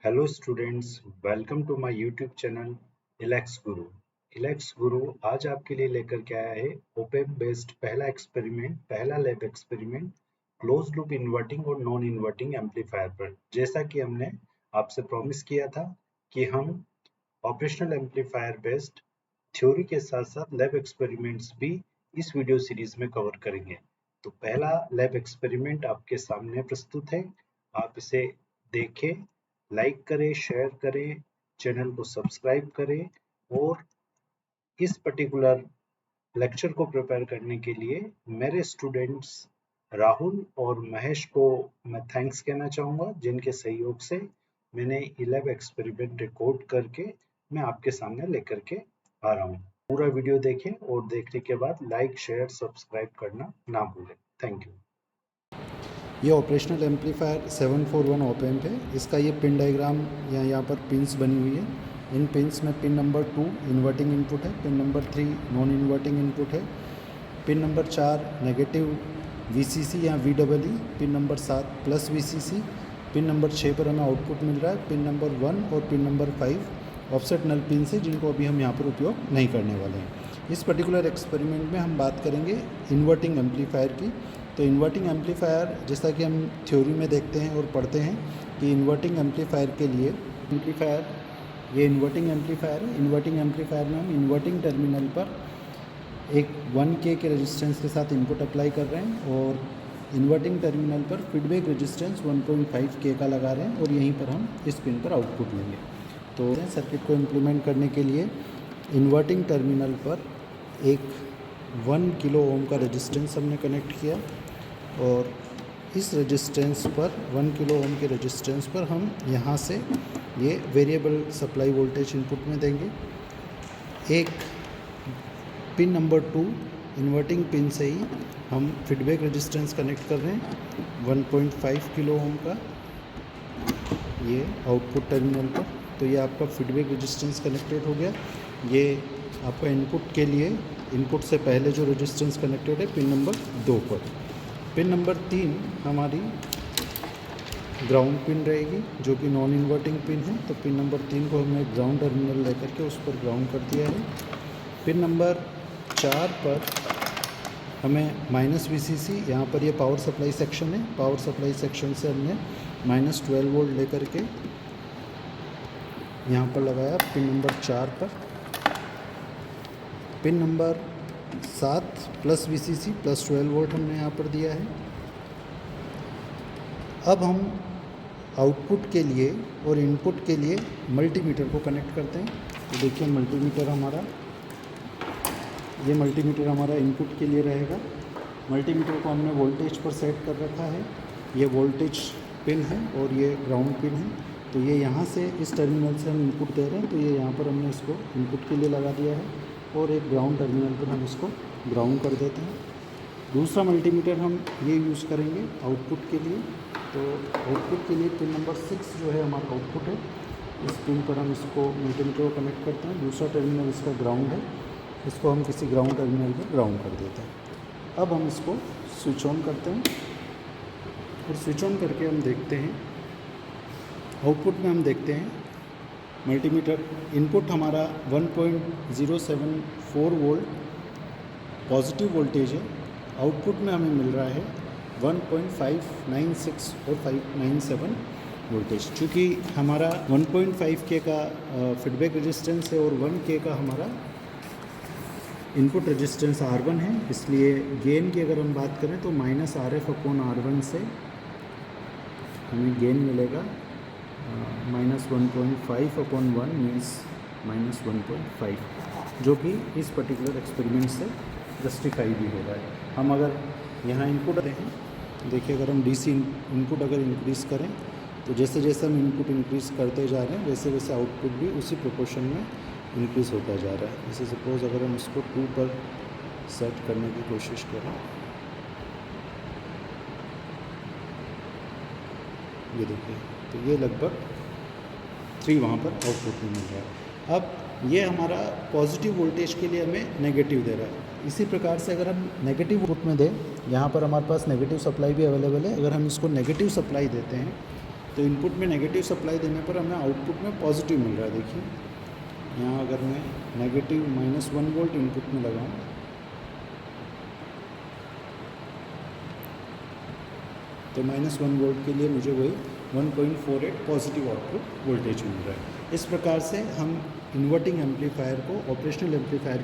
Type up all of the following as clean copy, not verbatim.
Hello students, welcome to my YouTube channel Elex Guru. Elex गुरु आज आपके लिए लेकर के आया है ओपेम बेस्ड पहला lab experiment close loop inverting और नॉन इन्वर्टिंग एम्पलीफायर पर। जैसा कि हमने आपसे प्रॉमिस किया था कि हम ऑपरेशनल एम्पलीफायर बेस्ड थ्योरी के साथ साथ लैब एक्सपेरिमेंट्स भी इस वीडियो सीरीज में कवर करेंगे। तो पहला लैब एक्सपेरिमेंट आपके सामने प्रस्तुत है, आप इसे देखें, लाइक करें, शेयर करें, चैनल को सब्सक्राइब करें और इस पर्टिकुलर लेक्चर को प्रिपेयर करने के लिए मेरे स्टूडेंट्स राहुल और महेश को मैं थैंक्स कहना चाहूँगा, जिनके सहयोग से मैंने ये लैब एक्सपेरिमेंट रिकॉर्ड करके मैं आपके सामने लेकर के आ रहा हूँ। पूरा वीडियो देखें और देखने के बाद लाइक, शेयर, सब्सक्राइब करना ना भूलें। Thank you. ये ऑपरेशनल एम्पलीफायर 741 ऑप एम्प है। इसका ये पिन डायग्राम या यहाँ पर पिन्स बनी हुई है। इन पिन्स में पिन नंबर 2 इन्वर्टिंग इनपुट है, pin number 3 non inverting input है, पिन नंबर 4 नेगेटिव VCC या VEE, pin number 7 plus VCC, pin number 6 पर हमें आउटपुट मिल रहा है, पिन नंबर 1 और pin number 5 offset null pin से, जिनको अभी हम यहाँ पर उपयोग नहीं करने वाले हैं। इस पर्टिकुलर एक्सपेरिमेंट में हम बात करेंगे इन्वर्टिंग एम्पलीफायर की। तो इन्वर्टिंग एम्पलीफायर, जैसा कि हम थ्योरी में देखते हैं और पढ़ते हैं कि इन्वर्टिंग एम्पलीफायर के लिए ये इन्वर्टिंग एम्पलीफायर है। इन्वर्टिंग एम्पलीफायर में हम इन्वर्टिंग टर्मिनल पर एक 1K के रेजिस्टेंस के साथ इनपुट अप्लाई कर रहे हैं और इन्वर्टिंग टर्मिनल पर फीडबैक रेजिस्टेंस 1.5K का लगा रहे हैं और यहीं पर हम इस पिन पर आउटपुट लेंगे। तो सर्किट को इम्प्लीमेंट करने के लिए इन्वर्टिंग टर्मिनल पर एक 1 किलो ओम का रेजिस्टेंस हमने कनेक्ट किया और इस रेजिस्टेंस पर 1 किलो ओम के रेजिस्टेंस पर हम यहाँ से ये वेरिएबल सप्लाई वोल्टेज इनपुट में देंगे। एक पिन नंबर 2 इन्वर्टिंग पिन से ही हम फीडबैक रेजिस्टेंस कनेक्ट कर रहे हैं 1.5 किलो ओम का, ये आउटपुट टर्मिनल पर। तो ये आपका फीडबैक रेजिस्टेंस कनेक्टेड हो गया। ये आपका इनपुट के लिए इनपुट से पहले जो रेजिस्टेंस कनेक्टेड है पिन नंबर 2 पर। पिन नंबर 3 हमारी ग्राउंड पिन रहेगी, जो कि नॉन इन्वर्टिंग पिन है। तो पिन नंबर 3 को हमने ग्राउंड टर्मिनल लेकर के उस पर ग्राउंड कर दिया है। पिन नंबर 4 पर हमें माइनस VCC, यहाँ पर ये पावर सप्लाई सेक्शन है, पावर सप्लाई सेक्शन से हमने -12 वोल्ट लेकर के यहाँ पर लगाया पिन नंबर 4 पर। Pin number 7 plus VCC plus 12 volt हमने यहाँ पर दिया है। अब हम आउटपुट के लिए और इनपुट के लिए मल्टीमीटर को कनेक्ट करते हैं। तो देखिए ये मल्टीमीटर हमारा इनपुट के लिए रहेगा। मल्टीमीटर को हमने वोल्टेज पर सेट कर रखा है। ये वोल्टेज पिन है और ये ग्राउंड पिन है। तो ये यहाँ से इस टर्मिनल से हम इनपुट दे रहे हैं, तो ये यहाँ पर हमने इसको इनपुट के लिए लगा दिया है और एक ग्राउंड टर्मिनल पर हम इसको ग्राउंड कर देते हैं। दूसरा मल्टीमीटर हम ये यूज़ करेंगे आउटपुट के लिए। तो आउटपुट के लिए पिन नंबर 6 जो है हमारा आउटपुट है, इस पिन पर हम इसको मल्टीमीटर को कनेक्ट करते हैं। दूसरा टर्मिनल इसका ग्राउंड है, इसको हम किसी ग्राउंड टर्मिनल पर ग्राउंड कर देते हैं। अब हम इसको स्विच ऑन करते हैं और स्विच ऑन करके हम देखते हैं, आउटपुट में हम देखते हैं मल्टीमीटर इनपुट हमारा 1.074 वोल्ट पॉजिटिव वोल्टेज है। आउटपुट में हमें मिल रहा है 1.596 और 597 वोल्टेज। चूँकि हमारा 1.5K का फीडबैक रेजिस्टेंस है और 1K का हमारा इनपुट रेजिस्टेंस R1 है, इसलिए गेन की अगर हम बात करें तो -RF/R1 से हमें गेन मिलेगा -1.5/1 मीन्स -1.5, जो कि इस पर्टिकुलर एक्सपेरिमेंट से जस्टिफाई भी हो रहा है। हम अगर यहाँ इनपुट देखें, देखिए अगर हम DC इनपुट अगर इंक्रीज़ करें तो जैसे जैसे हम इनपुट इंक्रीज़ करते जा रहे हैं वैसे वैसे आउटपुट भी उसी प्रोपोर्शन में इंक्रीज़ होता जा रहा है। जैसे सपोज़ अगर हम इसको 2 पर सेट करने की कोशिश करें, ये देखिए, तो ये लगभग 3 वहाँ पर आउटपुट में मिल रहा है। अब ये हमारा पॉजिटिव वोल्टेज के लिए हमें नेगेटिव दे रहा है। इसी प्रकार से अगर हम नेगेटिव आउटपुट में दें, यहाँ पर हमारे पास नेगेटिव सप्लाई भी अवेलेबल है। अगर हम इसको नेगेटिव सप्लाई देते हैं तो इनपुट में नेगेटिव सप्लाई देने पर हमें आउटपुट में पॉजिटिव मिल रहा है। देखिए यहाँ अगर मैं नेगेटिव -1 वोल्ट इनपुट में लगाऊँ तो -1 वोल्ट के लिए मुझे वही 1.48 पॉजिटिव आउटपुट वोल्टेज मिल रहा है। इस प्रकार से हम इन्वर्टिंग एम्पलीफायर को ऑपरेशनल एम्पलीफायर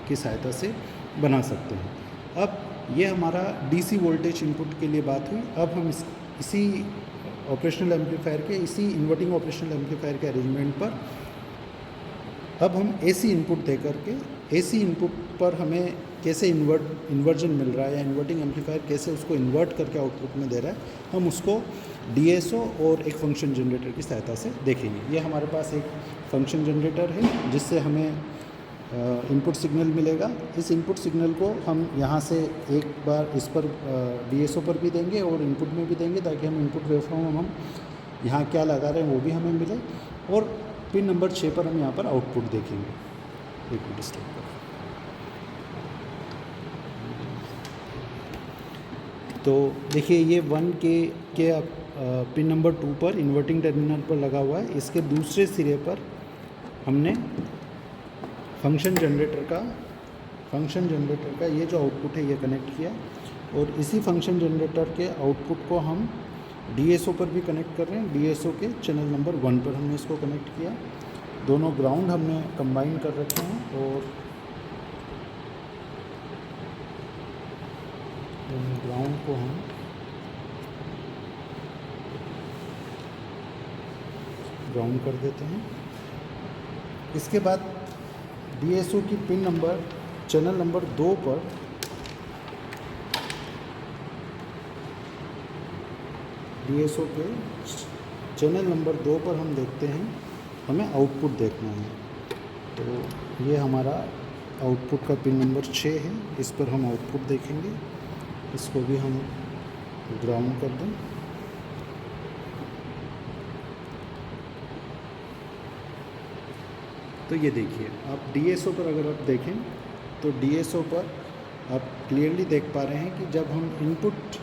की सहायता से बना सकते हैं। अब ये हमारा डीसी वोल्टेज इनपुट के लिए बात हुई। अब हम इसी ऑपरेशनल एम्पलीफायर के इसी इन्वर्टिंग ऑपरेशनल एम्पलीफायर के अरेंजमेंट पर अब हम एसी इनपुट दे करके एसी इनपुट पर हमें कैसे इन्वर्जन मिल रहा है या इन्वर्टिंग एम्पलीफायर कैसे उसको इन्वर्ट करके आउटपुट में दे रहा है, हम उसको डीएसओ और एक फंक्शन जनरेटर की सहायता से देखेंगे। ये हमारे पास एक फंक्शन जनरेटर है जिससे हमें इनपुट सिग्नल मिलेगा। इस इनपुट सिग्नल को हम यहाँ से एक बार इस पर डीएसओ पर भी देंगे और इनपुट में भी देंगे ताकि हम इनपुट वेवफॉर्म हम यहाँ क्या लगा रहे हैं वो भी हमें मिले। और पिन नंबर 6 पर हम यहाँ पर आउटपुट देखेंगे। एक मिनट स्टॉप कर। तो देखिए ये 1 के पिन नंबर 2 पर इन्वर्टिंग टर्मिनल पर लगा हुआ है। इसके दूसरे सिरे पर हमने फंक्शन जनरेटर का ये जो आउटपुट है ये कनेक्ट किया और इसी फंक्शन जनरेटर के आउटपुट को हम डीएसओ पर भी कनेक्ट कर रहे हैं। डीएसओ के चैनल नंबर 1 पर हमने इसको कनेक्ट किया। दोनों ग्राउंड हमने कंबाइन कर रखे हैं और ग्राउंड को हम ग्राउंड कर देते हैं। इसके बाद डीएसओ की पिन नंबर चैनल नंबर 2 पर डीएसओ के चैनल नंबर 2 पर हम देखते हैं हमें आउटपुट देखना है। तो ये हमारा आउटपुट का पिन नंबर 6 है। इस पर हम आउटपुट देखेंगे। इसको भी हम ग्राउंड कर दें। तो ये देखिए आप डीएसओ पर अगर आप देखें तो डीएसओ पर आप क्लियरली देख पा रहे हैं कि जब हम इनपुट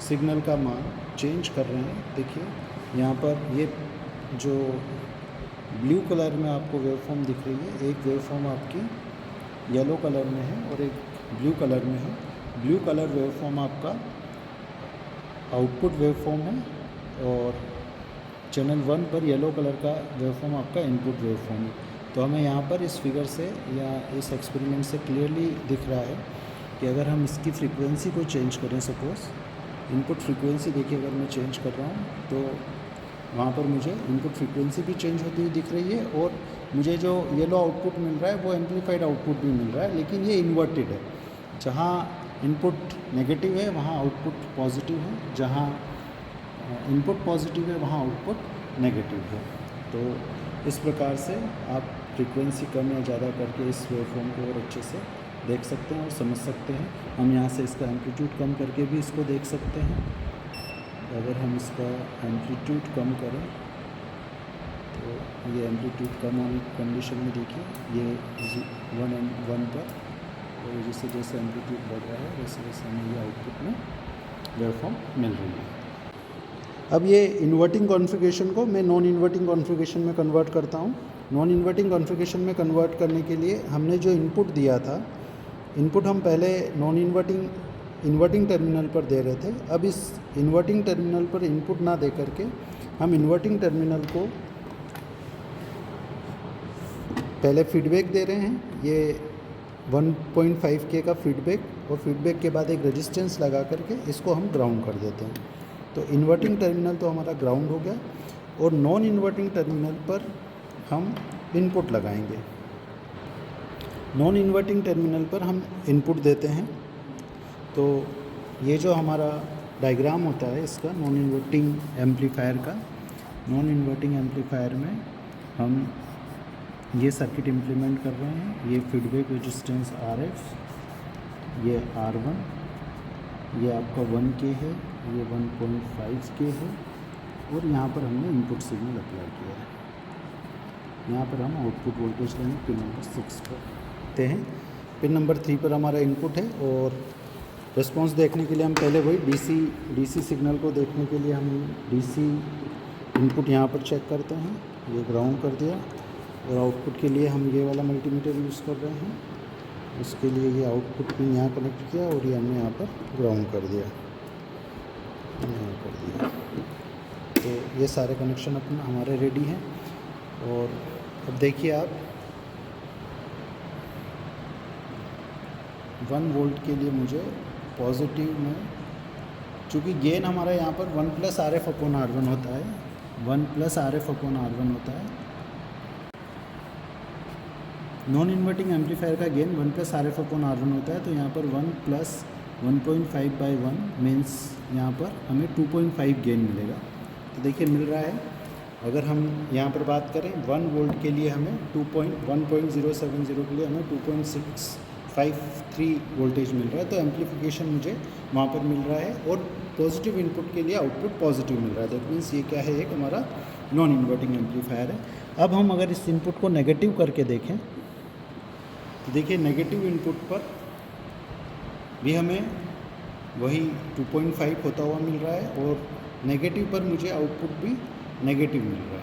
सिग्नल का मान चेंज कर रहे हैं, देखिए यहाँ पर ये जो ब्लू कलर में आपको वेवफॉर्म दिख रही है, एक वेवफॉर्म आपकी येलो कलर में है और एक ब्लू कलर में है। ब्लू कलर वेवफॉर्म आपका आउटपुट वेवफॉर्म है और चैनल 1 पर येलो कलर का वेवफॉर्म आपका इनपुट वेवफॉर्म है। तो हमें यहाँ पर इस फिगर से या इस एक्सपेरिमेंट से क्लियरली दिख रहा है कि अगर हम इसकी फ्रीक्वेंसी को चेंज करें, सपोज़ इनपुट फ्रीक्वेंसी देखिए अगर मैं चेंज कर रहा हूँ तो वहाँ पर मुझे इनपुट फ्रीक्वेंसी भी चेंज होती हुई दिख रही है और मुझे जो येलो आउटपुट मिल रहा है वो एम्पलीफाइड आउटपुट भी मिल रहा है, लेकिन ये इन्वर्टेड है। जहाँ इनपुट नेगेटिव है वहाँ आउटपुट पॉजिटिव है, जहाँ इनपुट पॉजिटिव है वहाँ आउटपुट नेगेटिव है। तो इस प्रकार से आप फ्रीक्वेंसी कम या ज़्यादा करके इस वेवफॉर्म को और अच्छे से देख सकते हैं और समझ सकते हैं। हम यहाँ से इसका एम्पलीट्यूड कम करके भी इसको देख सकते हैं। अगर हम इसका एम्पलीट्यूड कम करें तो ये एम्पलीट्यूड कम होने की कंडीशन में देखिए ये 1 पर, और जैसे जैसे एम्पलीट्यूड बढ़ रहा है वैसे वैसे हमें ये आउटपुट में वेवफॉर्म मिल रही है। अब ये इन्वर्टिंग कॉन्फ़िगरेशन को मैं नॉन इन्वर्टिंग कॉन्फ़िगरेशन में कन्वर्ट करता हूँ। नॉन इन्वर्टिंग कॉन्फ़िगरेशन में कन्वर्ट करने के लिए हमने जो इनपुट दिया था, इनपुट हम पहले नॉन इन्वर्टिंग टर्मिनल पर दे रहे थे। अब इस इन्वर्टिंग टर्मिनल पर इनपुट ना दे करके हम इन्वर्टिंग टर्मिनल को पहले फीडबैक दे रहे हैं, ये 1.5K का फीडबैक, और फीडबैक के बाद एक रेजिस्टेंस लगा करके इसको हम ग्राउंड कर देते हैं। तो इन्वर्टिंग टर्मिनल तो हमारा ग्राउंड हो गया और नॉन इन्वर्टिंग टर्मिनल पर हम इनपुट लगाएंगे। नॉन इन्वर्टिंग टर्मिनल पर हम इनपुट देते हैं। तो ये जो हमारा डायग्राम होता है इसका नॉन इन्वर्टिंग एम्पलीफायर का, नॉन इन्वर्टिंग एम्पलीफायर में हम ये सर्किट इम्प्लीमेंट कर रहे हैं। ये फीडबैक रेजिस्टेंस RF, ये R1, ये आपका 1K है, ये 1.5K है और यहाँ पर हमने इनपुट सिग्नल अप्लाई किया है। यहाँ पर हम आउटपुट वोल्टेज लेंगे पिन नंबर 6 पर ते हैं। पिन नंबर 3 पर हमारा इनपुट है और रिस्पॉन्स देखने के लिए हम पहले वही डीसी सिग्नल को देखने के लिए हम डीसी इनपुट यहाँ पर चेक करते हैं। ये ग्राउंड कर दिया और आउटपुट के लिए हम ये वाला मल्टीमीटर यूज़ कर रहे हैं। इसके लिए ये आउटपुट पिन यहाँ कनेक्ट किया और ये हमने यहाँ पर ग्राउंड कर दिया, यहाँ कर दिया। तो ये सारे कनेक्शन अपन हमारे रेडी हैं। और अब देखिए आप 1 वोल्ट के लिए मुझे पॉजिटिव में, चूँकि गेन हमारा यहाँ पर 1 + RF/R1 होता है, 1 + RF/R1 होता है। नॉन इन्वर्टिंग एम्पलीफायर का गेन 1 + RF/R1 होता है। तो यहाँ पर 1 + 1.5/1 मीन्स यहाँ पर हमें 2.5 गेन मिलेगा। तो देखिए मिल रहा है। अगर हम यहाँ पर बात करें 1 वोल्ट के लिए हमें 1.070 के लिए हमें 2.653 वोल्टेज मिल रहा है। तो एम्पलीफिकेशन मुझे वहाँ पर मिल रहा है और पॉजिटिव इनपुट के लिए आउटपुट पॉजिटिव मिल रहा है। दैट मीन्स ये क्या है, एक हमारा नॉन इन्वर्टिंग एम्पलीफायर है। अब हम अगर इस इनपुट को नेगेटिव करके देखें तो देखिए नेगेटिव इनपुट पर भी हमें वही 2.5 होता हुआ मिल रहा है और नेगेटिव पर मुझे आउटपुट भी नेगेटिव मिल रहा है।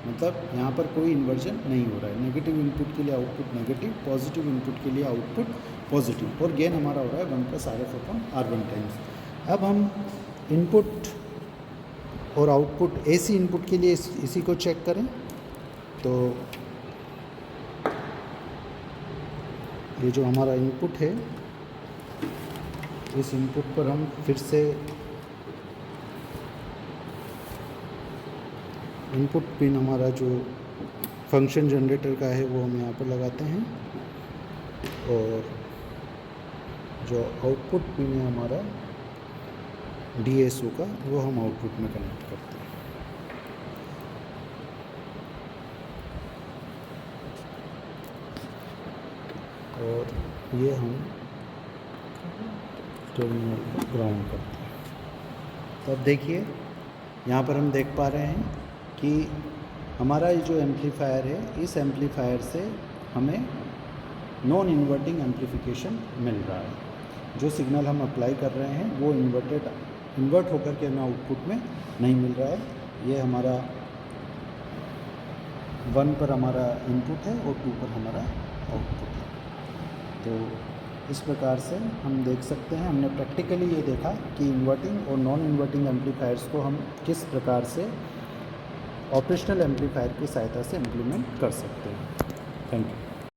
मतलब यहाँ पर कोई इन्वर्जन नहीं हो रहा है। नेगेटिव इनपुट के लिए आउटपुट नेगेटिव, पॉजिटिव इनपुट के लिए आउटपुट पॉजिटिव और गेन हमारा हो रहा है 1 + RF/R1 टाइम्स। अब हम इनपुट और आउटपुट AC इनपुट के लिए इसी को चेक करें तो ये जो हमारा इनपुट है, इस इनपुट पर हम फिर से इनपुट पिन हमारा जो फंक्शन जनरेटर का है वो हम यहाँ पर लगाते हैं और जो आउटपुट पिन है हमारा DSO का वो हम आउटपुट में कनेक्ट करते हैं। और ये हम टर्मिनल को ग्राउंड करते हैं। तो अब देखिए यहाँ पर हम देख पा रहे हैं कि हमारा ये जो एम्पलीफायर है, इस एम्पलीफायर से हमें नॉन इन्वर्टिंग एम्पलीफिकेशन मिल रहा है। जो सिग्नल हम अप्लाई कर रहे हैं वो इन्वर्ट होकर के हमें आउटपुट में नहीं मिल रहा है। ये हमारा 1 पर हमारा इनपुट है और 2 पर हमारा आउटपुट है। तो इस प्रकार से हम देख सकते हैं, हमने प्रैक्टिकली ये देखा कि इन्वर्टिंग और नॉन इन्वर्टिंग एम्पलीफायर्स को हम किस प्रकार से ऑपरेशनल एम्पलीफायर की सहायता से इम्प्लीमेंट कर सकते हैं। Thank you.